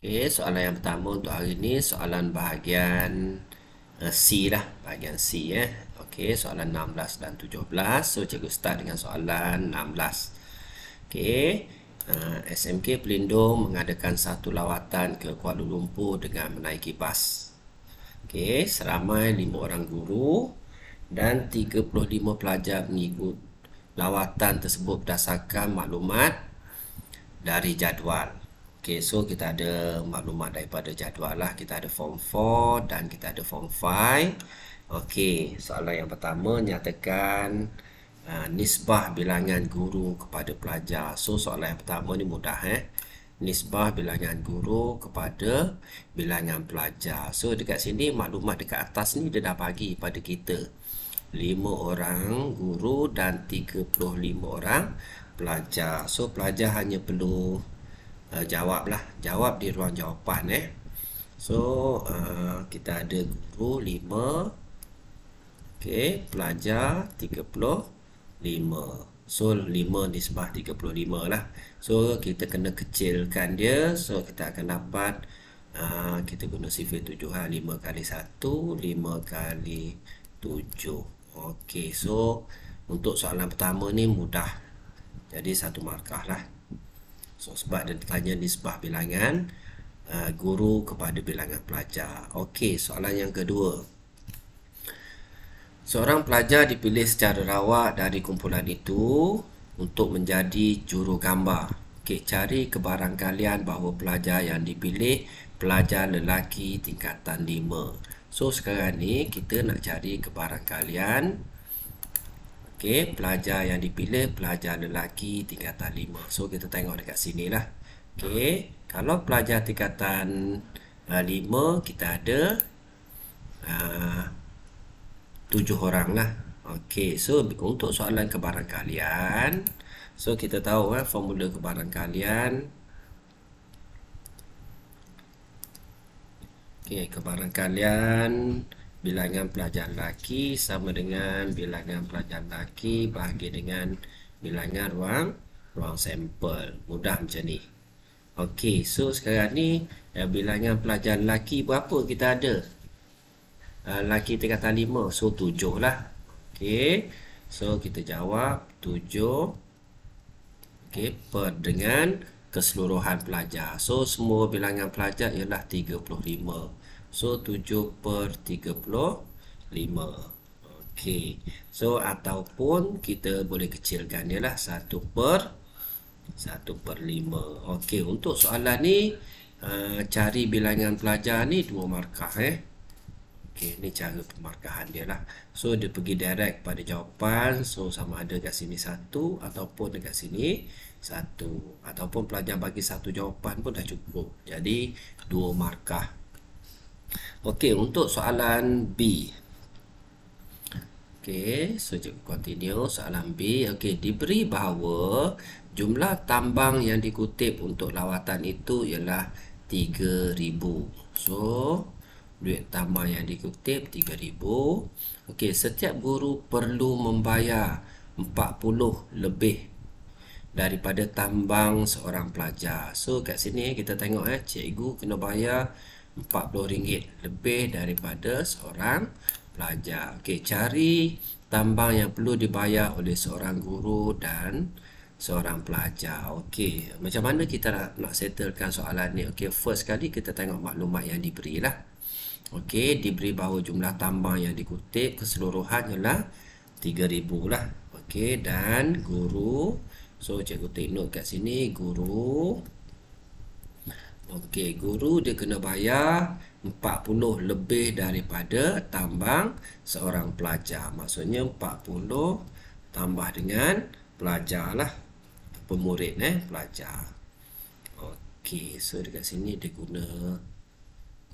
Okey, soalan yang pertama untuk hari ini soalan bahagian C lah, bahagian C Okey, soalan 16 dan 17. So cikgu start dengan soalan 16. Okey, SMK Pelindung mengadakan satu lawatan ke Kuala Lumpur dengan menaiki bas. Okey, seramai 5 orang guru dan 35 pelajar mengikut lawatan tersebut berdasarkan maklumat dari jadual. Okay, so kita ada maklumat daripada jadual lah. Kita ada form 4 dan kita ada form 5. Okay, soalan yang pertama nyatakan nisbah bilangan guru kepada pelajar. So soalan yang pertama ni mudah nisbah bilangan guru kepada bilangan pelajar. So dekat sini maklumat dekat atas ni dia dah bagi pada kita 5 orang guru dan 35 orang pelajar. So pelajar hanya perlu jawab di ruang jawapan So kita ada guru 5, okey, pelajar 35. So 5 nisbah 35 lah. So kita kena kecilkan dia. So kita akan dapat kita guna sifar 7 5 kali 1 5 kali 7. Okey, so untuk soalan pertama ni mudah, jadi 1 markah lah. So sebab dia tanya nisbah bilangan guru kepada bilangan pelajar. Okey, soalan yang kedua. Seorang pelajar dipilih secara rawak dari kumpulan itu untuk menjadi juru gambar. Okey, cari kebarangkalian bahawa pelajar yang dipilih pelajar lelaki tingkatan 5. So sekarang ni kita nak cari kebarangkalian. Okey, pelajar yang dipilih pelajar lelaki tingkatan 5. So kita tengok dekat sini lah. Okey, kalau pelajar tingkatan 5 kita ada 7 orang lah. Okey, so untuk soalan kebarangkalian, so kita tahu formula kebarangkalian. Okey, kebarangkalian bilangan pelajar lelaki sama dengan bilangan pelajar lelaki bahagi dengan bilangan ruang sampel. Mudah macam ni. Okey, so sekarang ni bilangan pelajar lelaki berapa kita ada? Lelaki tingkatan 5, so 7 lah. Okey, so kita jawab 7. Okey, per dengan keseluruhan pelajar. So semua bilangan pelajar ialah 35. So 7 per 35. Okey, so ataupun kita boleh kecilkan dia lah 1 per 5. Okey, untuk soalan ni cari bilangan pelajar ni 2 markah Okey, ni cara pemarkahan dia lah. So dia pergi direct pada jawapan. So sama ada kat sini 1 ataupun dekat sini 1, ataupun pelajar bagi 1 jawapan pun dah cukup. Jadi 2 markah. Okey, untuk soalan B. Okey, so cikgu continue soalan B. Okey, diberi bahawa jumlah tambang yang dikutip untuk lawatan itu ialah 3,000. So duit tambang yang dikutip 3,000. Okey, setiap guru perlu membayar 40 lebih daripada tambang seorang pelajar. So kat sini kita tengok cikgu kena bayar RM40 lebih daripada seorang pelajar. Okey, cari tambang yang perlu dibayar oleh seorang guru dan seorang pelajar. Okey, macam mana kita nak settlekan soalan ni? Okey, first kali kita tengok maklumat yang diberi lah. Okey, diberi bahawa jumlah tambang yang dikutip keseluruhan ialah 3,000 lah. Okey, dan guru, so cikgu take note kat sini guru. Okey, guru dia kena bayar 40 lebih daripada tambang seorang pelajar. Maksudnya 40 tambah dengan pelajar lah, pemurid pelajar. Okey, so dekat sini dia guna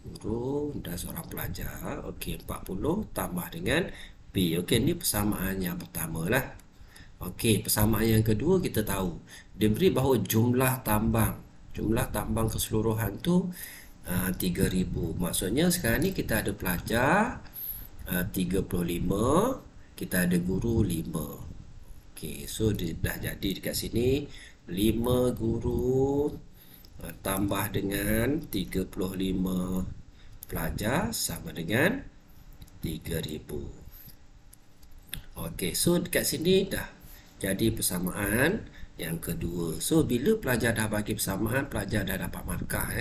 guru dan seorang pelajar. Okey, 40 tambah dengan P. Okey, ni persamaan yang pertama lah. Okey, persamaan yang kedua kita tahu dia beri bahawa jumlah tambang keseluruhan tu 3,000. Maksudnya sekarang ni kita ada pelajar 35, kita ada guru 5. Okey, so dia dah jadi dekat sini 5 guru tambah dengan 35 pelajar sama dengan 3,000. Okey, so dekat sini dah jadi persamaan yang kedua. So bila pelajar dah bagi persamaan, pelajar dah dapat markah.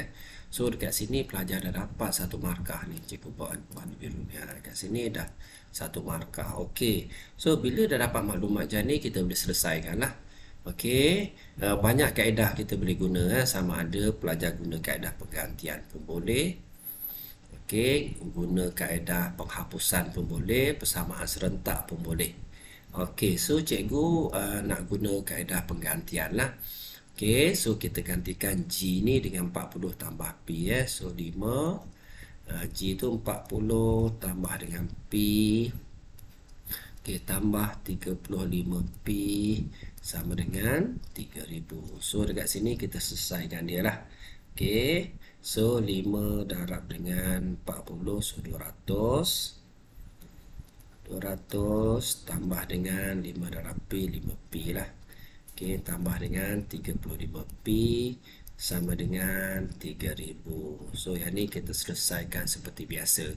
So dekat sini pelajar dah dapat satu markah ni. Cikgu buat warna biru ni. Dekat sini dah satu markah. Okey, so bila dah dapat maklumat macam ni, kita boleh selesaikan lah. Okey, banyak kaedah kita boleh guna. Sama ada pelajar guna kaedah pergantian pun boleh. Okey, guna kaedah penghapusan pun boleh, persamaan serentak pun boleh. Okey, so cikgu nak guna kaedah penggantian lah. Okey, so kita gantikan G ni dengan 40 tambah P. So 5, G tu 40 tambah dengan P. Okey, tambah 35P sama dengan 3,000. So dekat sini kita selesaikan dia lah. Okey, so 5 darab dengan 40, so 200. 200 tambah dengan 5 darab P, 5P lah. Okey, tambah dengan 35P sama dengan 3,000. So yang ni kita selesaikan seperti biasa.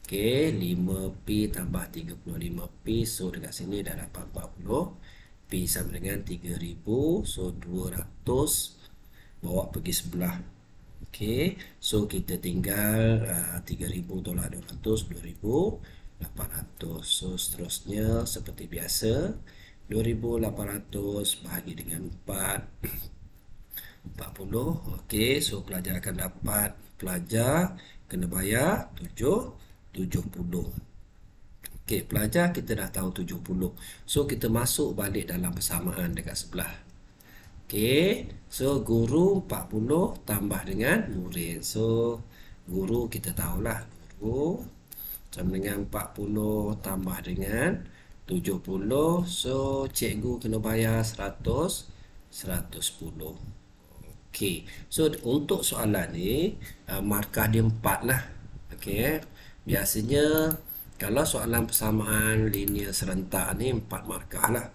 Okey, 5P tambah 35P, so dekat sini dah dapat 40. P sama dengan 3,000, so 200 bawa pergi sebelah. Okey, so kita tinggal 3,000 tolak 200, 2,800. So seterusnya seperti biasa, 2,800 bahagi dengan 4, 40. Okey, so pelajar akan dapat, pelajar kena bayar 70. Okey, pelajar kita dah tahu 70. So kita masuk balik dalam persamaan dekat sebelah. Okey, so guru 40 tambah dengan murid. So guru kita tahulah, guru sama dengan 40 tambah dengan 70. So cikgu kena bayar 100, 110. Okey, so untuk soalan ni markah dia 4 lah. Okey, biasanya kalau soalan persamaan linear serentak ni 4 markah lah.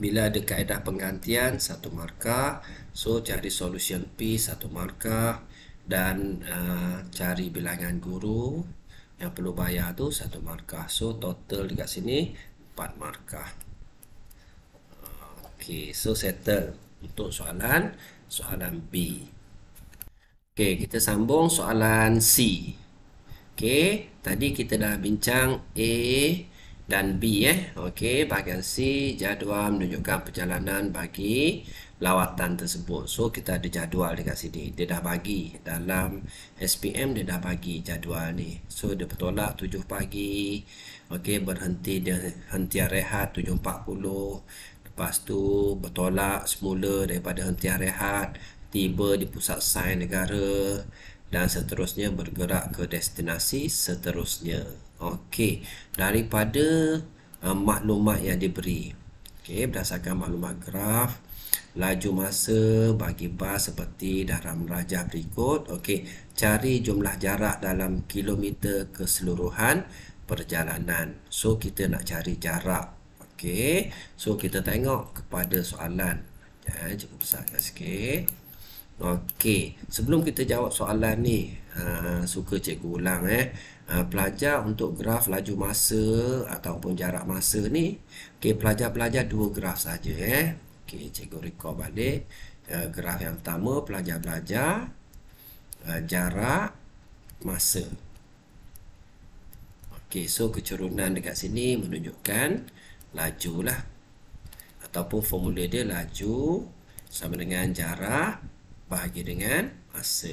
Bila ada kaedah penggantian 1 markah, so cari solution P 1 markah, dan cari bilangan guru yang perlu bayar tu 1 markah. So total dekat sini 4 markah. Okey, so settle untuk soalan B. Okey, kita sambung soalan C. Okey, tadi kita dah bincang A dan B. Okey, bahagian C, jadual menunjukkan perjalanan bagi lawatan tersebut. So kita ada jadual dekat sini. Dia dah bagi dalam SPM, dia dah bagi jadual ni. So dia bertolak 7 pagi. Okey, berhenti, dia hentian rehat 7.40. Lepas tu bertolak semula daripada hentian rehat, tiba di pusat sains negara, dan seterusnya bergerak ke destinasi seterusnya. Okey, daripada maklumat yang diberi. Okey, berdasarkan maklumat graf, laju masa bagi bas seperti dalam rajah berikut. Okey, cari jumlah jarak dalam kilometer keseluruhan perjalanan. So kita nak cari jarak. Okey, so kita tengok kepada soalan. Cikgu besarkan sikit. Okey, sebelum kita jawab soalan ni, suka cikgu ulang pelajar untuk graf laju masa ataupun jarak masa ni, okey, pelajar belajar 2 graf saja. Okey, cikgu record balik. Graf yang pertama pelajar belajar jarak masa. Okey, so kecurunan dekat sini menunjukkan laju lah, ataupun formula dia laju sama dengan jarak bahagi dengan masa.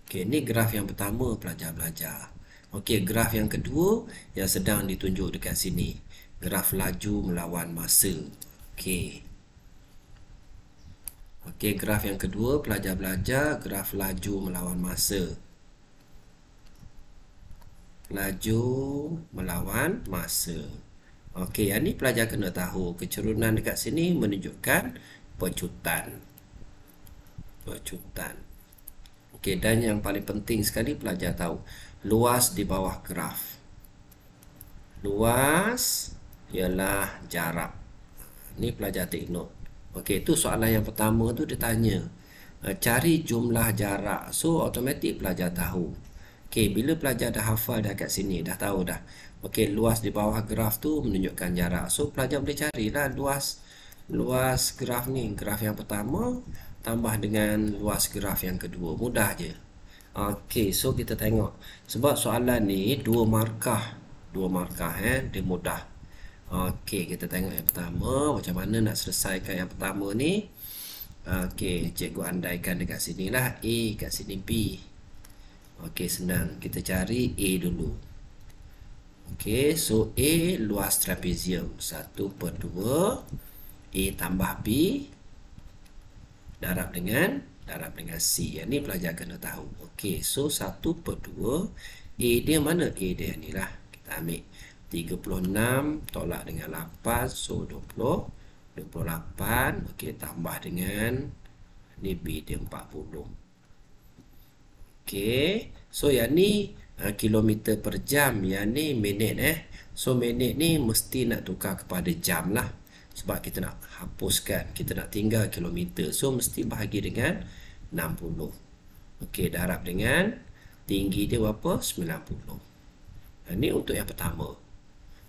Okey, ni graf yang pertama pelajar belajar. Okey, graf yang kedua yang sedang ditunjuk dekat sini, graf laju melawan masa. Okey. Okey, graf yang kedua pelajar belajar graf laju melawan masa. Laju melawan masa. Okey, yang ni pelajar kena tahu. Kecurunan dekat sini menunjukkan pecutan. Okey, dan yang paling penting sekali pelajar tahu luas di bawah graf. Luas ialah jarak. Ni pelajar take note. Okey, tu soalan yang pertama tu dia tanya cari jumlah jarak. So automatik pelajar tahu. Okey, bila pelajar dah hafal dah kat sini, dah tahu dah. Okey, luas di bawah graf tu menunjukkan jarak. So pelajar boleh carilah luas graf ni. Graf yang pertama tambah dengan luas graf yang kedua. Mudah je. Okey, so kita tengok. Sebab soalan ni dua markah. Dia mudah. Okey, kita tengok yang pertama. Macam mana nak selesaikan yang pertama ni? Okey, cikgu andaikan dekat sini lah A, kat sini B. Okey, senang. Kita cari A dulu. Okey, so A luas trapezium 1/2 A tambah B darab dengan C. Yang ni pelajar kena tahu. Okey, so 1/2 A dia mana? A dia ni lah. Kita ambil 36 tolak dengan 8, so 28. Okey, tambah dengan ni B dia 40. Okey, so yang ni kilometer per jam, yang ni minit So minit ni mesti nak tukar kepada jam lah, sebab kita nak hapuskan, kita nak tinggal kilometer, so mesti bahagi dengan 60. Okey, darab dengan tinggi dia berapa? 90. Ini untuk yang pertama.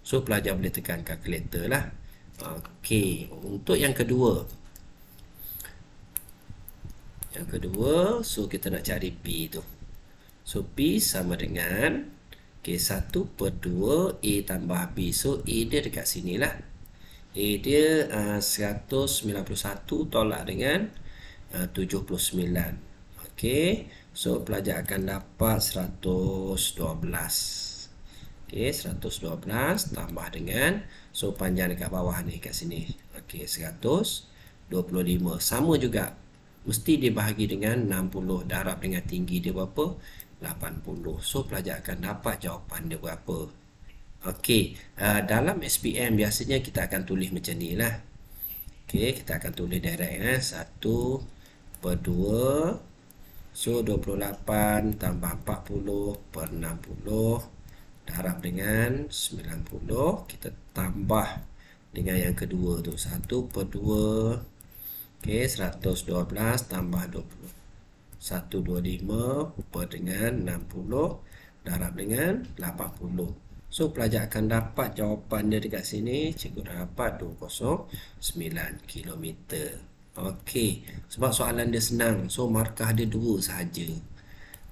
So pelajar boleh tekan kalkulator lah. Okey, untuk yang kedua. So kita nak cari P tu. So P sama dengan 1/2 A tambah B. So A dia dekat sini lah. A dia 191 tolak dengan 79. Okey, so pelajar akan dapat 112. Okey, 112 tambah dengan, so panjang dekat bawah ni kat sini. Okey, 125. Sama juga. Mesti dibahagi dengan 60 darab dengan tinggi dia berapa? 80. So pelajar akan dapat jawapan dia berapa? Okey, dalam SPM biasanya kita akan tulis macam ni lah. Okey, kita akan tulis direct 1/2. So 28 tambah 40/60 darab dengan 90. Kita tambah dengan yang kedua tu 1/2. Okey, 112 tambah 20. 125 dengan 60 darab dengan 80. So pelajar akan dapat jawapan dia dekat sini. Cikgu dah dapat 209 km. Okey, sebab soalan dia senang, so markah dia 2 sahaja.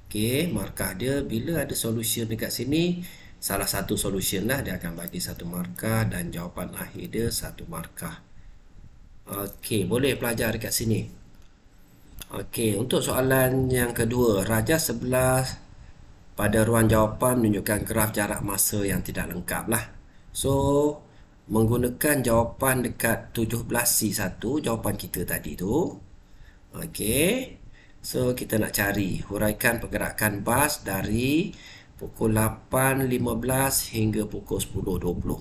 Okey, markah dia bila ada solution dekat sini, salah satu solution lah, dia akan bagi 1 markah dan jawapan akhir dia 1 markah. Okey, boleh pelajar dekat sini. Okey, untuk soalan yang kedua, rajah sebelah pada ruang jawapan menunjukkan graf jarak masa yang tidak lengkap lah. So menggunakan jawapan dekat 17C1, jawapan kita tadi tu. Okey, so kita nak cari huraikan pergerakan bas dari pukul 8.15 hingga pukul 10.20.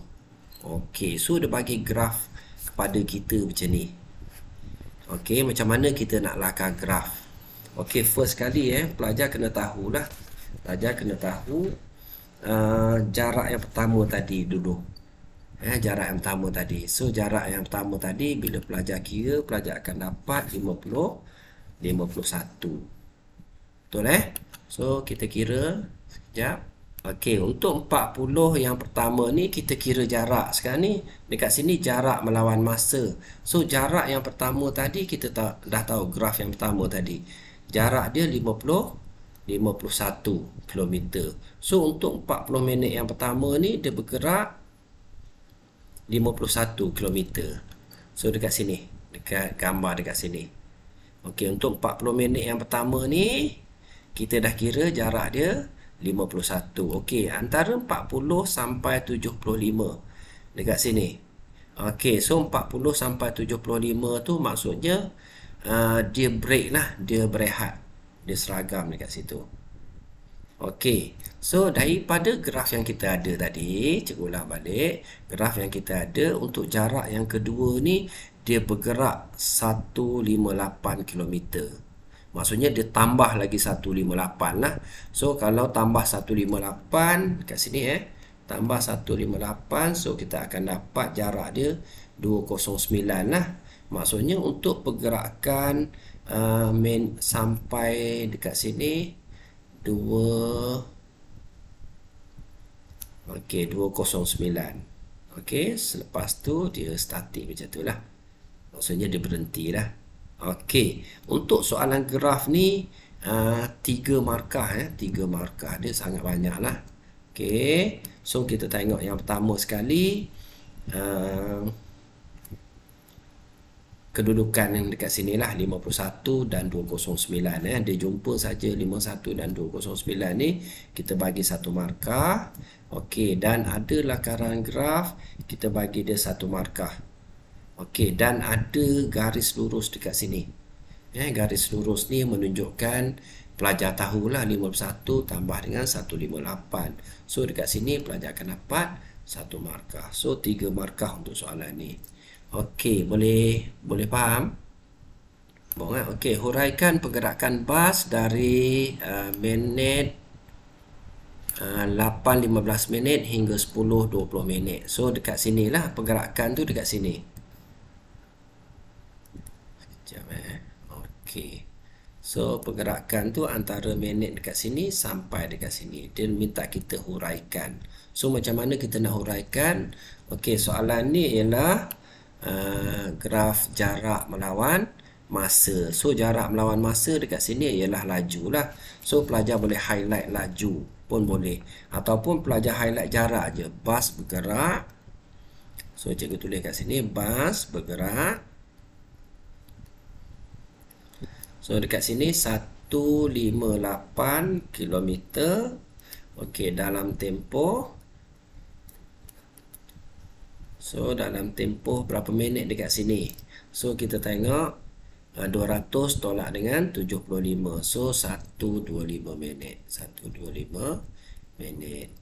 Okey, so dia bagi graf kepada kita macam ni. Okey, macam mana kita nak lakar graf? Okey, first kali pelajar kena tahulah. Pelajar kena tahu jarak yang pertama tadi dulu. Jarak yang pertama tadi. So jarak yang pertama tadi bila pelajar kira, pelajar akan dapat 51. Betul So kita kira sekejap. Okey, untuk 40 yang pertama ni kita kira jarak. Sekarang ni dekat sini jarak melawan masa. So jarak yang pertama tadi kita dah tahu graf yang pertama tadi. Jarak dia 51 km. So untuk 40 minit yang pertama ni dia bergerak 51 km. So dekat sini, dekat gambar dekat sini. Okey, untuk 40 minit yang pertama ni kita dah kira jarak dia 51. Okey, antara 40 sampai 75 dekat sini. Okey, so 40 sampai 75 tu maksudnya dia break lah, dia berehat, dia seragam dekat situ. Okey, so daripada graf yang kita ada tadi, cikgu ulang balik, graf yang kita ada untuk jarak yang kedua ni dia bergerak 158 km. Maksudnya dia tambah lagi 158 lah. So kalau tambah 158 kat sini tambah 158, so kita akan dapat jarak dia 209 lah. Maksudnya untuk pergerakan sampai dekat sini 2 okey 209. Okey, selepas tu dia statik macam tu lah. Maksudnya dia berhenti lah. Okey, untuk soalan graf ni 3 markah 3 markah dia sangat banyak lah. Okey, so kita tengok yang pertama sekali kedudukan yang dekat sini lah 51 dan 209 dia jumpa saja 51 dan 209 ni, kita bagi satu markah. Okey, dan ada lakaran graf, kita bagi dia satu markah. Okey, dan ada garis lurus dekat sini. Garis lurus ni menunjukkan pelajar tahulah 51 tambah dengan 158. So dekat sini pelajar akan dapat satu markah. So 3 markah untuk soalan ni. Okey, boleh faham? Okey, huraikan pergerakan bas dari minit 8.15 minit hingga 10.20 minit. So dekat sinilah pergerakan tu, dekat sini. Sekejap Okey. So pergerakan tu antara minit dekat sini sampai dekat sini. Dia minta kita huraikan. So macam mana kita nak huraikan? Okey, soalan ni ialah graf jarak melawan masa. So jarak melawan masa dekat sini ialah laju lah. So pelajar boleh highlight laju pun boleh, ataupun pelajar highlight jarak je. Bas bergerak. So cikgu tulis kat sini bas bergerak. So dekat sini 158 km. Okey, dalam tempoh. So dalam tempoh berapa minit dekat sini? So kita tengok 200 tolak dengan 75. So 125 minit. 125 minit.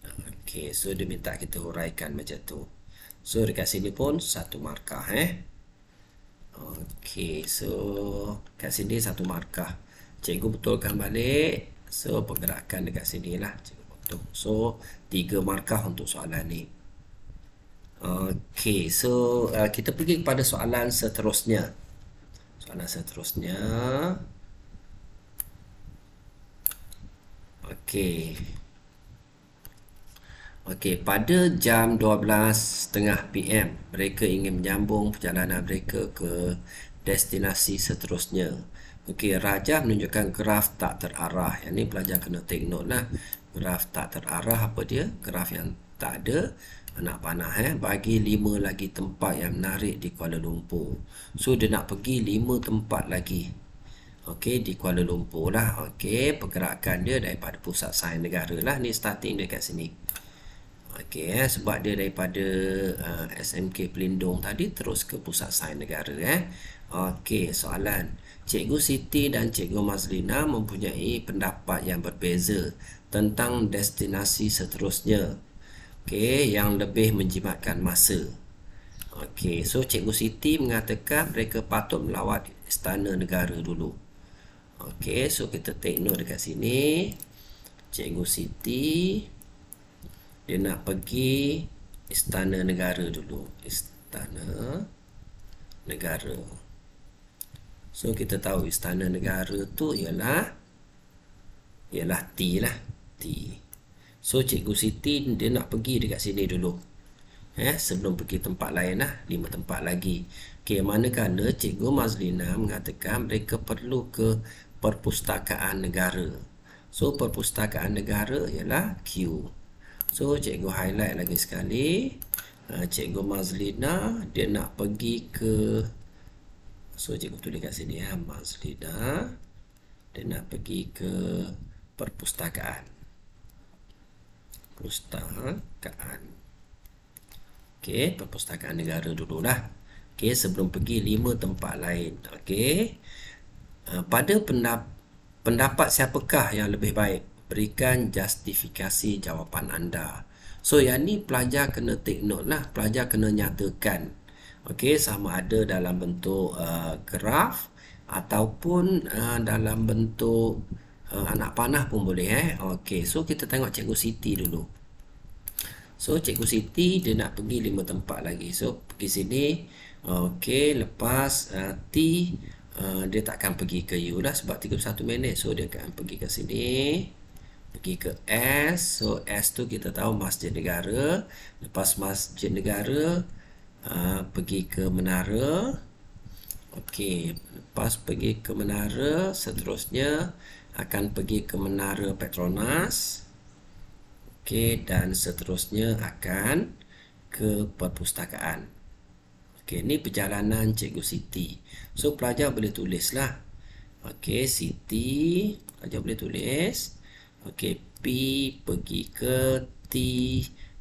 Okey, so dia minta kita huraikan macam tu. So dekat sini pun satu markah Okey, so kat sini satu markah. Cikgu betulkan balik. So pergerakan dekat sini lah cikgu betul. So 3 markah untuk soalan ni. Okey, so kita pergi kepada soalan seterusnya. Soalan seterusnya. Okey. Okey, pada jam 12.30 PM, mereka ingin menyambung perjalanan mereka ke destinasi seterusnya. Okey, rajah menunjukkan graf tak terarah. Yang ni pelajar kena take note lah. Graf tak terarah apa dia? Graf yang tak ada anak panah bagi 5 lagi tempat yang menarik di Kuala Lumpur. So dia nak pergi 5 tempat lagi. Okey, di Kuala Lumpur lah. Okey, pergerakan dia daripada pusat sains negara lah. Ni starting dia kat sini. Okey, sebab dia daripada SMK Pelindung tadi terus ke pusat sains negara Okey, soalan. Cikgu Siti dan Cikgu Mazlina mempunyai pendapat yang berbeza tentang destinasi seterusnya. Okey, yang lebih menjimatkan masa. Okey, so Cikgu Siti mengatakan mereka patut melawat Istana Negara dulu. Okey, so kita take note dekat sini. Cikgu Siti dia nak pergi Istana Negara dulu. Istana Negara. So kita tahu Istana Negara tu ialah T lah. T. So Cikgu Siti dia nak pergi dekat sini dulu. Sebelum pergi tempat lain lah. 5 tempat lagi. Okey, manakala Cikgu Mazlina mengatakan mereka perlu ke Perpustakaan Negara. So Perpustakaan Negara ialah Q. So cikgu highlight lagi sekali. Cikgu Mazlina dia nak pergi ke, so cikgu tulis kat sini Mazlina dia nak pergi ke perpustakaan. Okey, Perpustakaan Negara dululah. Okey, sebelum pergi 5 tempat lain. Okey. Pada pendapat siapakah yang lebih baik? Berikan justifikasi jawapan anda. So yang ni pelajar kena take note lah. Pelajar kena nyatakan. Okey, sama ada dalam bentuk graf ataupun dalam bentuk anak panah pun boleh Okey, so kita tengok Cikgu Siti dulu. So Cikgu Siti dia nak pergi 5 tempat lagi. So pergi sini. Okey, lepas T dia tak akan pergi ke U lah sebab 31 minit. So dia akan pergi ke sini, pergi ke S. So S tu kita tahu masjid negara. Lepas masjid negara, pergi ke menara. Okey, lepas pergi ke menara, seterusnya akan pergi ke menara Petronas. Okey, dan seterusnya akan ke perpustakaan. Okey, ni perjalanan Cikgu Siti. So pelajar boleh tulislah. Okey, Siti, pelajar boleh tulis. Okey, P pergi ke T,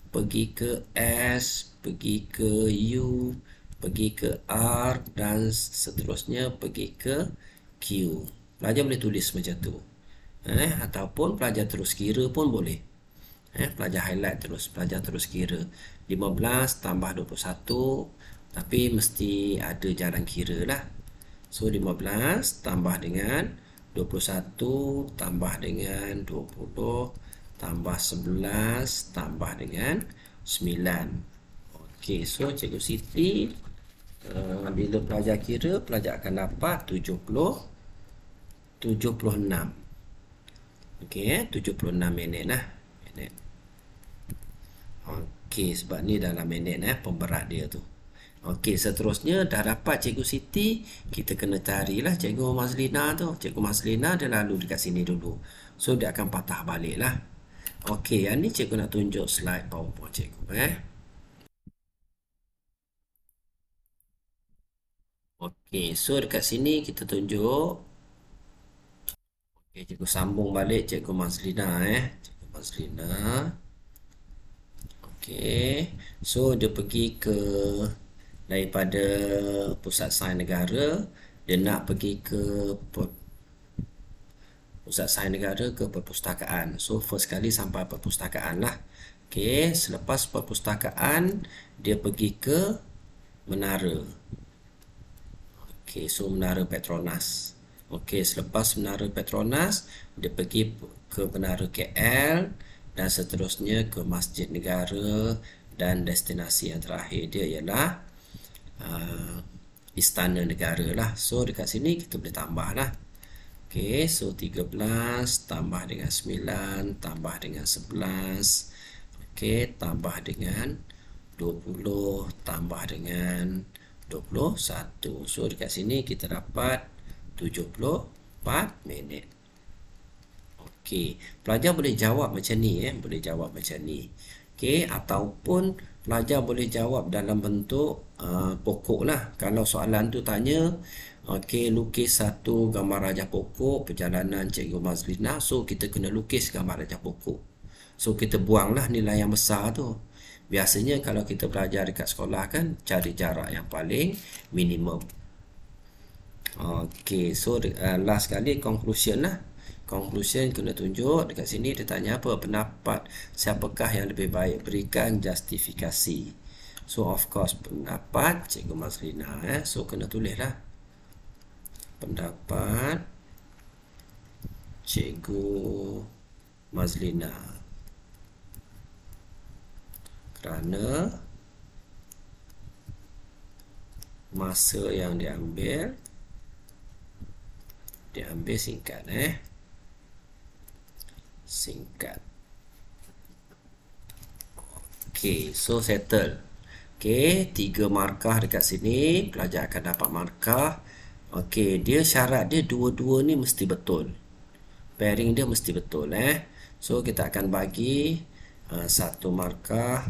pergi ke S, pergi ke U, pergi ke R, dan seterusnya pergi ke Q. Pelajar boleh tulis macam tu. Ataupun pelajar terus kira pun boleh. Pelajar highlight terus, pelajar terus kira 15 tambah 21, tapi mesti ada jalan kira lah. So 15 tambah dengan 21 tambah dengan 20 tambah 11 tambah dengan 9. Okey, so Cikgu Siti bila pelajar kira, pelajar akan dapat 76. Okey, 76 minit lah. Okey, sebab ni dalam minit pemberat dia tu. Okey, seterusnya dah dapat Cikgu Siti, kita kena carilah Cikgu Mazlina tu. Cikgu Mazlina dia lalu dekat sini dulu. So dia akan patah balik lah. Okey, yang ni cikgu nak tunjuk slide PowerPoint cikgu Okey, so dekat sini kita tunjuk. Okey, cikgu sambung balik Cikgu Mazlina Cikgu Mazlina. Okey, so dia pergi ke daripada Pusat Sains Negara, dia nak pergi ke Pusat Sains Negara ke perpustakaan. So first kali sampai perpustakaan lah. Okey, selepas perpustakaan dia pergi ke menara. Okey, so menara Petronas. Okey, selepas menara Petronas dia pergi ke menara KL dan seterusnya ke Masjid Negara, dan destinasi yang terakhir dia ialah Istana Negara lah. So dekat sini kita boleh tambah lah. Okey, so 13 tambah dengan 9 tambah dengan 11. Okey, tambah dengan 20 tambah dengan 21. So dekat sini kita dapat 74 minit. Okey, pelajar boleh jawab macam ni boleh jawab macam ni. Okey, ataupun pelajar boleh jawab dalam bentuk pokok lah. Kalau soalan tu tanya, okey, lukis satu gambar rajah pokok perjalanan Cikgu Mazlina. So kita kena lukis gambar rajah pokok. So kita buanglah nilai yang besar tu. Biasanya kalau kita belajar dekat sekolah kan, cari jarak yang paling minimum. Okey, so last kali conclusion lah. Conclusion kena tunjuk dekat sini. Dia tanya apa pendapat siapakah yang lebih baik, berikan justifikasi. So of course pendapat Cikgu Mazlina So kena tulis lah pendapat Cikgu Mazlina, kerana masa yang diambil singkat singkat. Okey, so settle. Okey, 3 markah dekat sini, pelajar akan dapat markah. Okey, dia syarat dia dua-dua ni mesti betul. Pairing dia mesti betul So kita akan bagi 1 markah,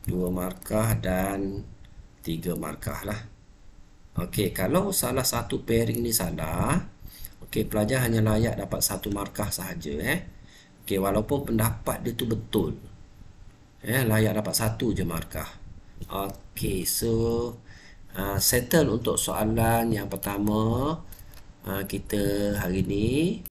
2 markah dan 3 markah lah. Okey, kalau salah satu pairing ni salah, okey, pelajar hanya layak dapat 1 markah sahaja Okey, walaupun pendapat dia tu betul, layak dapat 1 je markah. Okey, so settle untuk soalan yang pertama kita hari ni.